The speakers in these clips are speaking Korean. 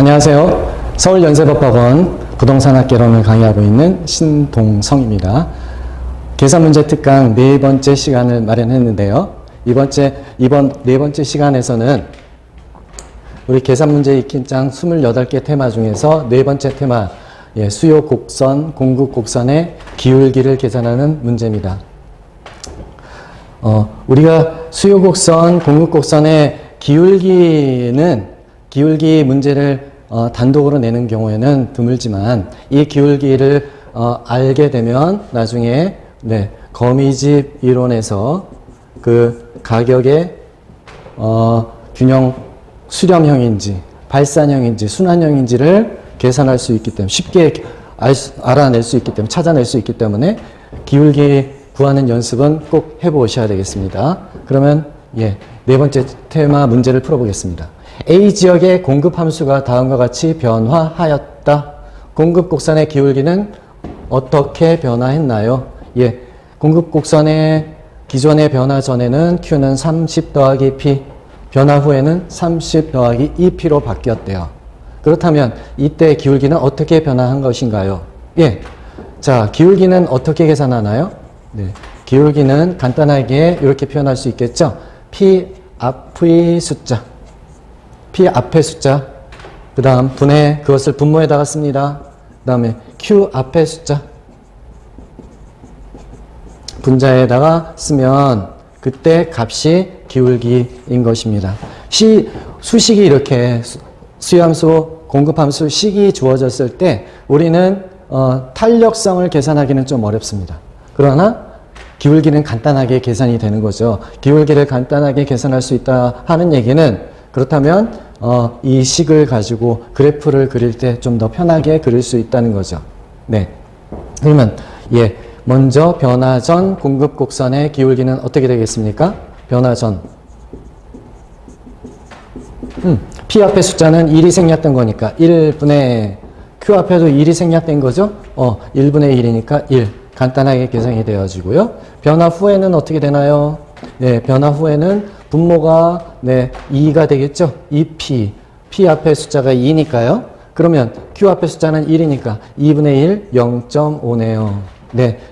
안녕하세요. 서울연세법학원 부동산학개론을 강의하고 있는 신동성입니다. 계산문제 특강 네 번째 시간을 마련했는데요. 이번 네 번째 시간에서는 우리 계산문제 익힌장 28개 테마 중에서 네 번째 테마, 수요 곡선, 공급 곡선의 기울기를 계산하는 문제입니다. 우리가 수요 곡선, 공급 곡선의 기울기 문제를 단독으로 내는 경우에는 드물지만 이 기울기를 알게 되면 나중에 거미집 이론에서 그 가격의 균형 수렴형인지 발산형인지 순환형인지를 계산할 수 있기 때문에 쉽게 알아낼 수 있기 때문에 찾아낼 수 있기 때문에 기울기 구하는 연습은 꼭 해보셔야 되겠습니다. 그러면 네 번째 테마 문제를 풀어보겠습니다. A 지역의 공급 함수가 다음과 같이 변화하였다. 공급 곡선의 기울기는 어떻게 변화했나요? 공급 곡선의 기존의 변화 전에는 Q는 30 더하기 P, 변화 후에는 30 더하기 2P로 바뀌었대요. 그렇다면 이때 기울기는 어떻게 변화한 것인가요? 자, 기울기는 어떻게 계산하나요? 기울기는 간단하게 이렇게 표현할 수 있겠죠? P 앞의 숫자, P 앞의 숫자, 그 다음 그것을 분모에다가 씁니다. 그 다음에 Q 앞의 숫자, 분자에다가 쓰면 그때 값이 기울기인 것입니다. 수식이 이렇게 수요함수, 공급함수 식이 주어졌을 때 우리는 탄력성을 계산하기는 좀 어렵습니다. 그러나 기울기는 간단하게 계산이 되는 거죠. 기울기를 간단하게 계산할 수 있다 하는 얘기는 그렇다면 이 식을 가지고 그래프를 그릴 때 좀 더 편하게 그릴 수 있다는 거죠. 그러면 먼저 변화 전 공급 곡선의 기울기는 어떻게 되겠습니까? 변화 전 P 앞에 숫자는 1이 생략된 거니까 1분의 Q 앞에도 1이 생략된 거죠? 1분의 1이니까 1 간단하게 계산이 되어지고요. 변화 후에는 어떻게 되나요? 변화 후에는 분모가 2가 되겠죠? 2P. P 앞에 숫자가 2니까요. 그러면 Q 앞에 숫자는 1이니까 2분의 1, 0.5네요.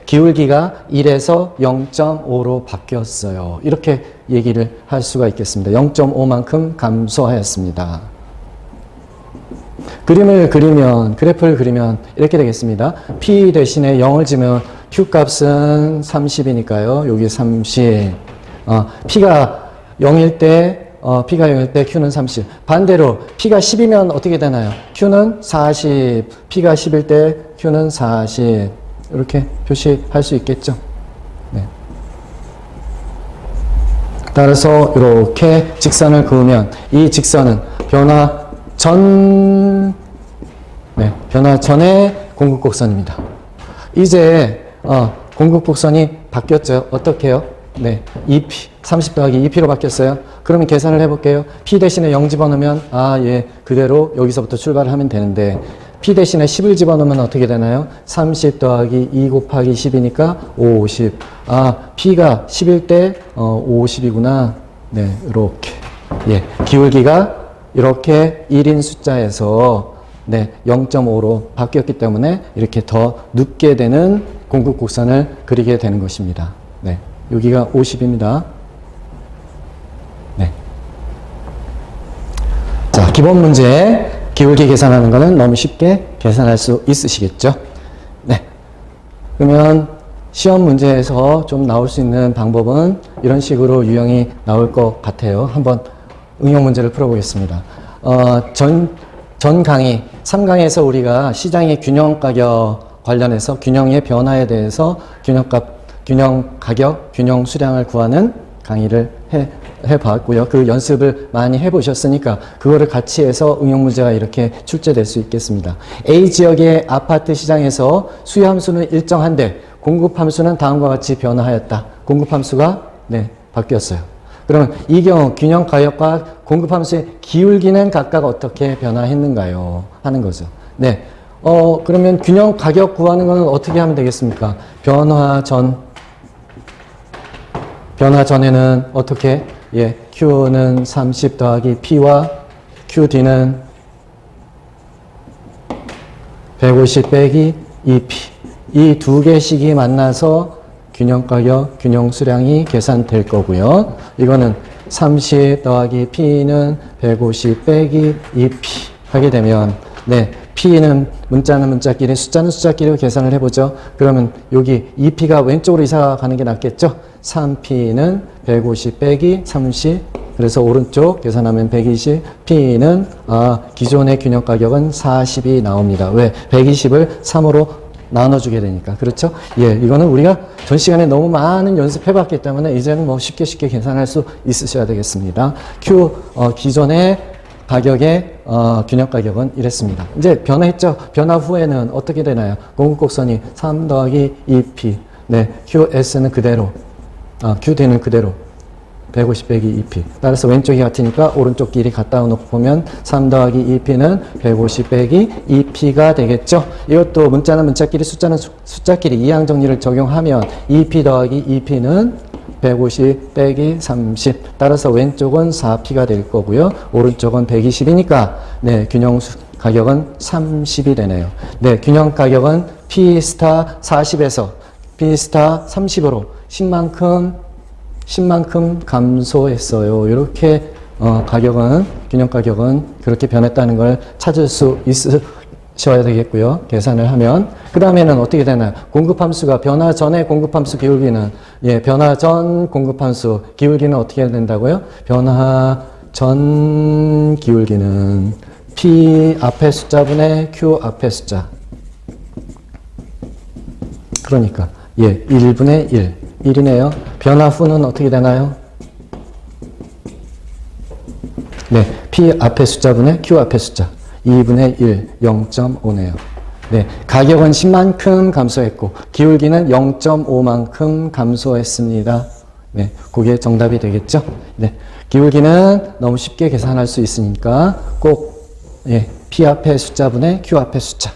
기울기가 1에서 0.5로 바뀌었어요. 이렇게 얘기를 할 수가 있겠습니다. 0.5만큼 감소하였습니다. 그래프를 그리면 이렇게 되겠습니다. P 대신에 0을 지면 Q 값은 30이니까요. 여기 30. P가 0일 때 Q는 30. 반대로 P가 10이면 어떻게 되나요? Q는 40. P가 10일 때 Q는 40. 이렇게 표시할 수 있겠죠. 따라서 이렇게 직선을 그으면 이 직선은 변화 전의 공급 곡선입니다. 이제 공급 곡선이 바뀌었죠. 어떻게 해요? 2P, 30 더하기 2P로 바뀌었어요. 그러면 계산을 해볼게요. P 대신에 0 집어넣으면 그대로 여기서부터 출발을 하면 되는데 P 대신에 10을 집어넣으면 어떻게 되나요? 30 더하기 2 곱하기 10이니까 50. P가 10일 때 50이구나. 이렇게. 기울기가 이렇게 1인 숫자에서 0.5로 바뀌었기 때문에 이렇게 더 눕게 되는 공급 곡선을 그리게 되는 것입니다. 여기가 50입니다. 자, 기본 문제 기울기 계산하는 거는 너무 쉽게 계산할 수 있으시겠죠? 그러면 시험 문제에서 좀 나올 수 있는 방법은 이런 식으로 유형이 나올 것 같아요. 한번 응용 문제를 풀어보겠습니다. 전 강의 3강에서 우리가 시장의 균형 가격 관련해서 균형의 변화에 대해서 균형 가격, 균형 수량을 구하는 강의를 해봤고요. 그 연습을 많이 해보셨으니까 그거를 같이 해서 응용 문제가 이렇게 출제될 수 있겠습니다. A 지역의 아파트 시장에서 수요함수는 일정한데 공급함수는 다음과 같이 변화하였다. 공급함수가 바뀌었어요. 그러면 이 경우 균형 가격과 공급함수의 기울기는 각각 어떻게 변화했는가요? 하는 거죠. 그러면 균형 가격 구하는 것은 어떻게 하면 되겠습니까? 변화 전에는 어떻게? Q는 30 더하기 P와 QD는 150 빼기 EP. 이 두 개씩이 만나서 균형 가격, 균형 수량이 계산될 거고요. 이거는 30 더하기 P는 150 빼기 EP 하게 되면, 네, P는 문자는 문자끼리, 숫자는 숫자끼리 계산을 해보죠. 그러면 여기 EP가 왼쪽으로 이사 가는 게 낫겠죠? 3P는 150 빼기 30. 그래서 오른쪽 계산하면 120. P는 기존의 균형 가격은 40이 나옵니다. 왜? 120을 3으로 나눠주게 되니까. 그렇죠? 예, 이거는 우리가 전 시간에 너무 많은 연습해봤기 때문에 이제는 뭐 쉽게 계산할 수 있으셔야 되겠습니다. 기존의 가격의 균형 가격은 이랬습니다. 이제 변화했죠? 변화 후에는 어떻게 되나요? 공급곡선이 3 더하기 2P. 네, QS는 그대로, QD는 그대로. 150 빼기 2P. 따라서 왼쪽이 같으니까 오른쪽 길이 갖다 놓고 보면 3 더하기 2P는 150 빼기 2P가 되겠죠. 이것도 문자는 문자끼리, 숫자는 숫자끼리 이항 정리를 적용하면 2P 더하기 2P는 150 빼기 30. 따라서 왼쪽은 4P가 될 거고요. 오른쪽은 120이니까 네, 균형 가격은 30이 되네요. 네, 균형 가격은 P 스타 40에서 P 스타 30으로 10만큼 감소했어요. 이렇게 균형 가격은 그렇게 변했다는 걸 찾을 수 있으셔야 되겠고요. 계산을 하면. 그 다음에는 어떻게 되나요? 공급함수가 변화 전의 공급함수 기울기는, 예, 변화 전 공급함수 기울기는 어떻게 된다고요? 변화 전 기울기는 P 앞의 숫자분의 Q 앞의 숫자. 그러니까, 예, 1분의 1. 1이네요. 변화 후는 어떻게 되나요? 네, P 앞의 숫자분의 Q 앞의 숫자. 2분의 1, 0.5네요. 네, 가격은 10만큼 감소했고, 기울기는 0.5만큼 감소했습니다. 네, 그게 정답이 되겠죠? 네, 기울기는 너무 쉽게 계산할 수 있으니까 꼭, 예, P 앞의 숫자분의 Q 앞의 숫자.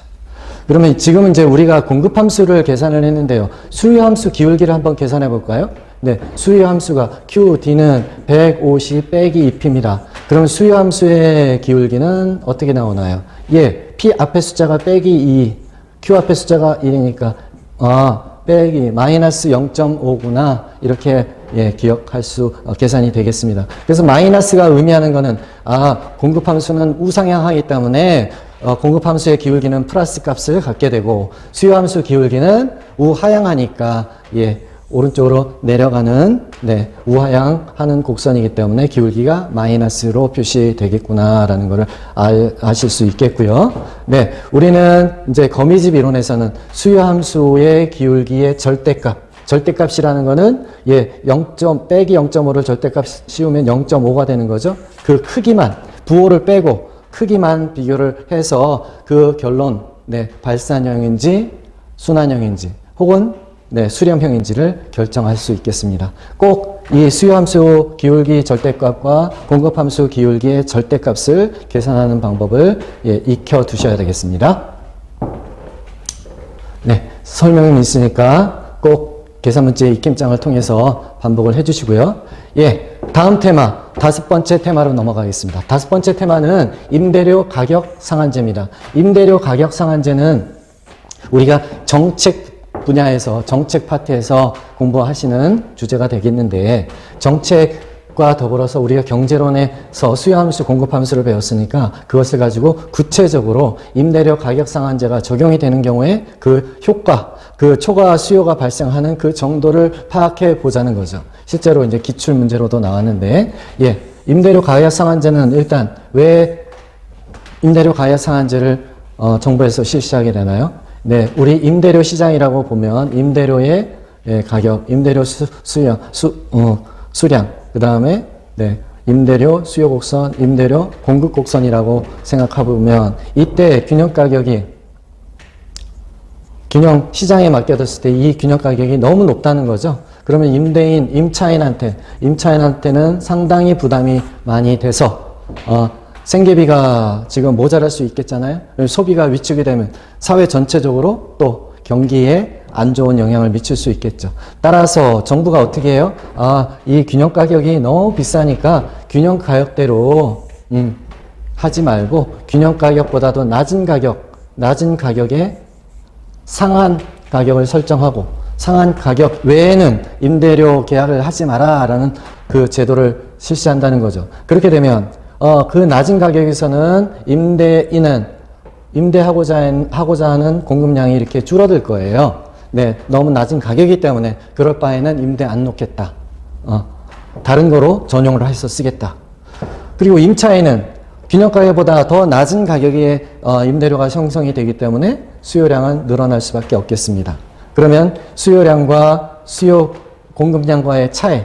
그러면 지금은 이제 우리가 공급함수를 계산을 했는데요. 수요함수 기울기를 한번 계산해 볼까요? 네, 수요함수가 QD는 150 빼기 2P입니다. 그럼 수요함수의 기울기는 어떻게 나오나요? 예, P 앞의 숫자가 빼기 2, Q 앞의 숫자가 1이니까 빼기 마이너스 0.5구나 이렇게, 예, 기억할 수 계산이 되겠습니다. 그래서 마이너스가 의미하는 거는 공급함수는 우상향하기 때문에 공급함수의 기울기는 플러스 값을 갖게 되고 수요함수 기울기는 우하향하니까, 예, 오른쪽으로 내려가는, 네, 우하향하는 곡선이기 때문에 기울기가 마이너스로 표시되겠구나라는 것을 아실 수 있겠고요. 네, 우리는 이제 거미집 이론에서는 수요함수의 기울기의 절대값이라는 거는, 예, 0. 빼기 0.5를 절대값 씌우면 0.5가 되는 거죠. 그 크기만, 부호를 빼고 크기만 비교를 해서 그 결론, 네, 발산형인지 순환형인지 혹은, 네, 수렴형인지를 결정할 수 있겠습니다. 꼭 이 수요함수 기울기 절대값과 공급함수 기울기의 절대값을 계산하는 방법을, 예, 익혀 두셔야 되겠습니다. 네, 설명이 있으니까 꼭 계산문제 익힘장을 통해서 반복을 해주시고요. 예, 다음 테마, 5번째 테마로 넘어가겠습니다. 5번째 테마는 임대료 가격 상한제입니다. 임대료 가격 상한제는 우리가 정책 분야에서, 정책 파트에서 공부하시는 주제가 되겠는데, 정책과 더불어서 우리가 경제론에서 수요함수, 공급함수를 배웠으니까 그것을 가지고 구체적으로 임대료 가격 상한제가 적용이 되는 경우에 그 효과, 그 초과 수요가 발생하는 그 정도를 파악해 보자는 거죠. 실제로 이제 기출 문제로도 나왔는데, 예, 임대료 가격 상한제는 일단 왜 임대료 가격 상한제를 정부에서 실시하게 되나요? 네, 우리 임대료 시장이라고 보면 임대료의, 예, 가격, 임대료 수량, 그 다음에, 네, 임대료 수요 곡선, 임대료 공급 곡선이라고 생각해보면 이때 균형 가격이 균형 시장에 맡겨뒀을 때 이 균형 가격이 너무 높다는 거죠. 그러면 임대인, 임차인한테는 상당히 부담이 많이 돼서 생계비가 지금 모자랄 수 있겠잖아요. 소비가 위축이 되면 사회 전체적으로 또 경기에 안 좋은 영향을 미칠 수 있겠죠. 따라서 정부가 어떻게 해요? 이 균형 가격이 너무 비싸니까 균형 가격대로 하지 말고 균형 가격보다도 낮은 가격, 낮은 가격에 상한 가격을 설정하고 상한 가격 외에는 임대료 계약을 하지 마라라는 그 제도를 실시한다는 거죠. 그렇게 되면 그 낮은 가격에서는 임대인은 임대하고자 하는 공급량이 이렇게 줄어들 거예요. 네, 너무 낮은 가격이기 때문에 그럴 바에는 임대 안 놓겠다. 다른 거로 전용을 해서 쓰겠다. 그리고 임차인은 균형가격보다 더 낮은 가격에 임대료가 형성이 되기 때문에 수요량은 늘어날 수밖에 없겠습니다. 그러면 수요량과 공급량과의 차이,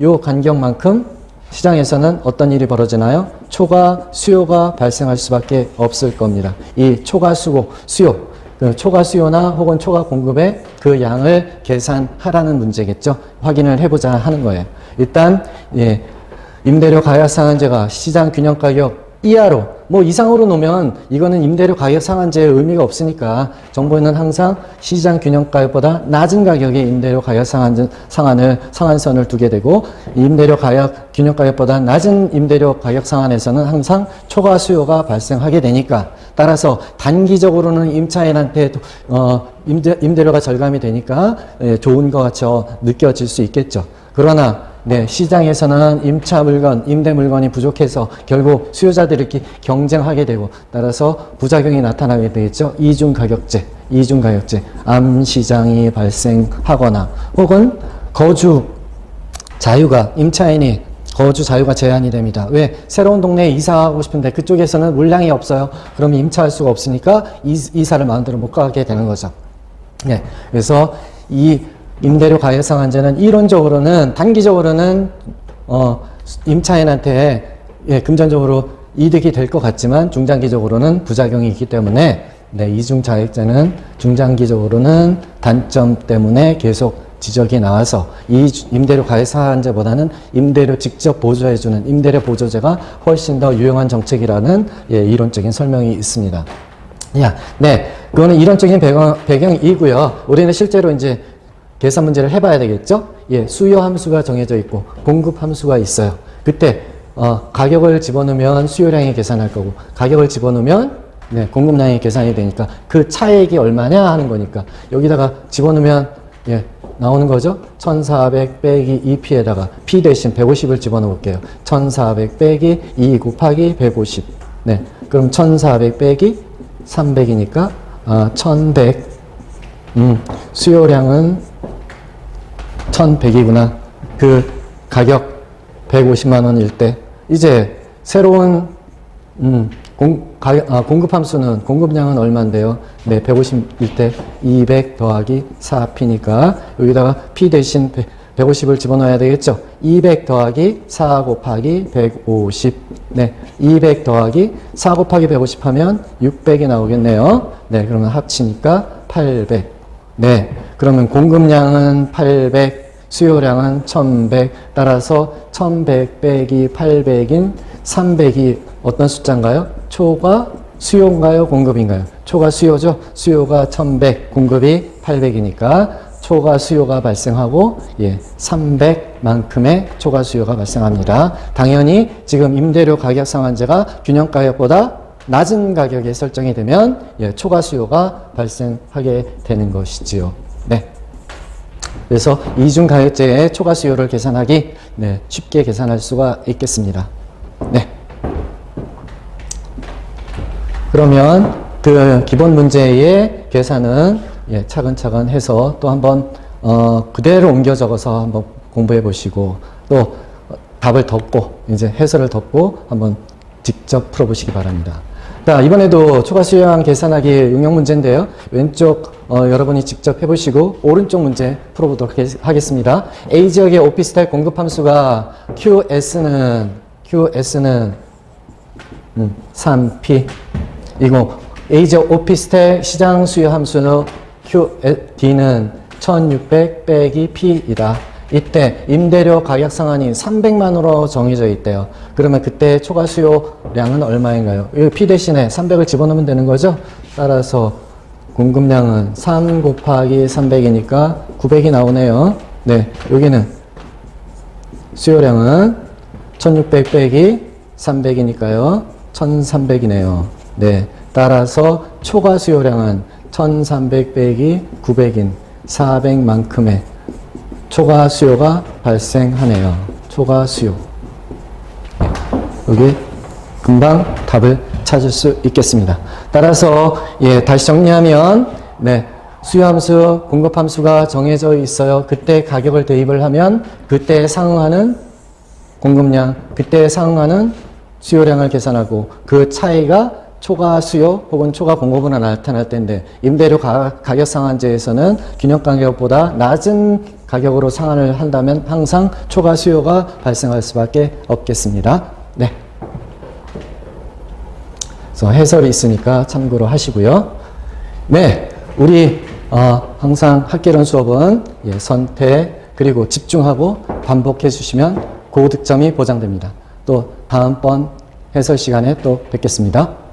요 간격만큼 시장에서는 어떤 일이 벌어지나요? 초과 수요가 발생할 수밖에 없을 겁니다. 이 초과 수요, 그 초과 수요나 혹은 초과 공급의 그 양을 계산하라는 문제겠죠. 확인을 해보자 하는 거예요. 일단 임대료 가격 상한제가 시장 균형 가격 이하로 이상으로 놓으면 이거는 임대료 가격 상한제의 의미가 없으니까 정부는 항상 시장 균형 가격보다 낮은 가격의 임대료 가격 상한선을 두게 되고 임대료 가격 균형 가격보다 낮은 임대료 가격 상한에서는 항상 초과 수요가 발생하게 되니까 따라서 단기적으로는 임차인한테 임대료가 절감이 되니까 좋은 것 같이 느껴질 수 있겠죠. 그러나 시장에서는 임대 물건이 부족해서 결국 수요자들이 이렇게 경쟁하게 되고 따라서 부작용이 나타나게 되겠죠. 이중가격제, 암시장이 발생하거나 혹은 임차인이 거주 자유가 제한이 됩니다. 왜? 새로운 동네에 이사하고 싶은데 그쪽에서는 물량이 없어요. 그러면 임차할 수가 없으니까 이사를 마음대로 못 가게 되는 거죠. 그래서 이 임대료 가격 상한제는 이론적으로는 단기적으로는 임차인한테 금전적으로 이득이 될 것 같지만 중장기적으로는 부작용이 있기 때문에 이중자격제는 중장기적으로는 단점 때문에 계속 지적이 나와서 이 임대료 가격 상한제보다는 임대료 직접 보조해주는 임대료 보조제가 훨씬 더 유용한 정책이라는 이론적인 설명이 있습니다. 그거는 이론적인 배경이고요. 우리는 실제로 이제 계산 문제를 해봐야 되겠죠? 수요 함수가 정해져 있고 공급 함수가 있어요. 그때 가격을 집어넣으면 수요량이 계산할 거고 가격을 집어넣으면 공급량이 계산이 되니까 그 차액이 얼마냐 하는 거니까 여기다가 집어넣으면 나오는 거죠? 1400 빼기 2p에다가 p 대신 150을 집어넣어 볼게요. 1400 빼기 2 곱하기 150. 그럼 1400 빼기 300이니까 1100. 수요량은 1100이구나. 그 가격 150만 원일 때 이제 새로운 공급함수는 공급량은 얼마인데요? 150일 때 200 더하기 4p니까 여기다가 p 대신 150을 집어넣어야 되겠죠? 200 더하기 4 곱하기 150. 200 더하기 4 곱하기 150 하면 600이 나오겠네요. 그러면 합치니까 800. 그러면 공급량은 800, 수요량은 1100. 따라서 1100 빼기 800인 300이 어떤 숫자인가요? 초과 수요인가요? 공급인가요? 초과 수요죠? 수요가 1100, 공급이 800이니까 초과 수요가 발생하고 300만큼의 초과 수요가 발생합니다. 당연히 지금 임대료 가격 상한제가 균형 가격보다 낮은 가격에 설정이 되면 초과 수요가 발생하게 되는 것이지요. 그래서 이중가격제의 초과 수요를 계산하기 쉽게 계산할 수가 있겠습니다. 그러면 그 기본 문제의 계산은 차근차근 해서 또 한번 그대로 옮겨 적어서 한번 공부해 보시고 또 답을 덮고 이제 해설을 덮고 한번 직접 풀어보시기 바랍니다. 자, 이번에도 초과 수요량 계산하기 응용 문제인데요. 왼쪽 여러분이 직접 해보시고 오른쪽 문제 풀어보도록 하겠습니다. A지역의 오피스텔 공급 함수가 QS는 3P 이거 A지역 오피스텔 시장 수요 함수는 D는 1600 빼기 P이다. 이때 임대료 가격 상한이 300만으로 정해져 있대요. 그러면 그때 초과 수요량은 얼마인가요? 이 P 대신에 300을 집어넣으면 되는 거죠? 따라서 공급량은 3 곱하기 300이니까 900이 나오네요. 여기는 수요량은 1600 빼기 300이니까요. 1300이네요. 따라서 초과 수요량은 1300 빼기 900인 400만큼의 초과 수요가 발생하네요. 초과 수요. 여기 금방 답을 찾을 수 있겠습니다. 따라서 다시 정리하면 수요함수, 공급함수가 정해져 있어요. 그때 가격을 대입을 하면 그때에 상응하는 공급량, 그때에 상응하는 수요량을 계산하고 그 차이가 초과 수요 혹은 초과 공급으로 나타날 텐데 임대료 가격 상한제에서는 균형 가격보다 낮은 가격으로 상한을 한다면 항상 초과 수요가 발생할 수밖에 없겠습니다. 네. 그래서 해설이 있으니까 참고로 하시고요. 네. 우리 항상 학개론 수업은 선택 그리고 집중하고 반복해 주시면 고득점이 보장됩니다. 또 다음번 해설 시간에 또 뵙겠습니다.